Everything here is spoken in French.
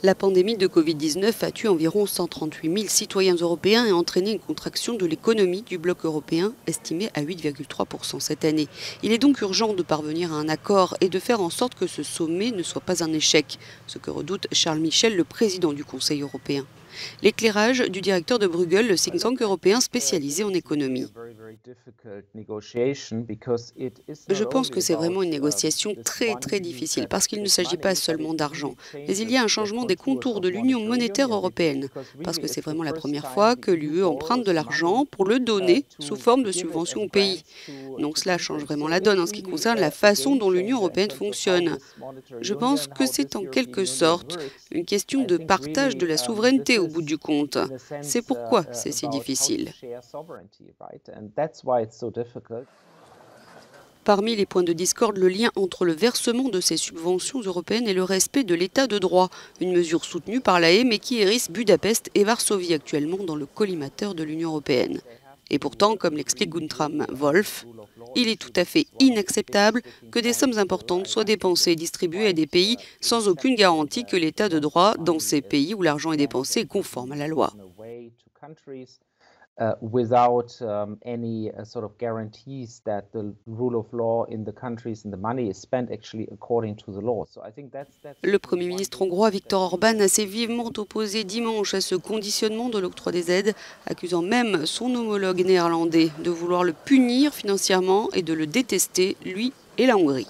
La pandémie de Covid-19 a tué environ 138 000 citoyens européens et entraîné une contraction de l'économie du bloc européen estimée à 8,3% cette année. Il est donc urgent de parvenir à un accord et de faire en sorte que ce sommet ne soit pas un échec, ce que redoute Charles Michel, le président du Conseil européen. L'éclairage du directeur de Bruegel, le think tank européen spécialisé en économie. Je pense que c'est vraiment une négociation très difficile parce qu'il ne s'agit pas seulement d'argent, mais il y a un changement des contours de l'Union monétaire européenne, parce que c'est vraiment la première fois que l'UE emprunte de l'argent pour le donner sous forme de subventions au pays. Donc cela change vraiment la donne en ce qui concerne la façon dont l'Union européenne fonctionne. Je pense que c'est en quelque sorte une question de partage de la souveraineté au bout du compte. C'est pourquoi c'est si difficile. Parmi les points de discorde, le lien entre le versement de ces subventions européennes et le respect de l'état de droit, une mesure soutenue par l'AE mais qui hérisse Budapest et Varsovie actuellement dans le collimateur de l'Union européenne. Et pourtant, comme l'explique Guntram Wolf, il est tout à fait inacceptable que des sommes importantes soient dépensées et distribuées à des pays sans aucune garantie que l'état de droit dans ces pays où l'argent est dépensé est conforme à la loi. Without any sort of guarantees that the rule of law in the countries and the money is spent actually according to the law. So I think that's Le Premier ministre hongrois Viktor Orban s'est vivement opposé dimanche à ce conditionnement de l'octroi des aides, accusant même son homologue néerlandais de vouloir le punir financièrement et de le détester, lui et la Hongrie.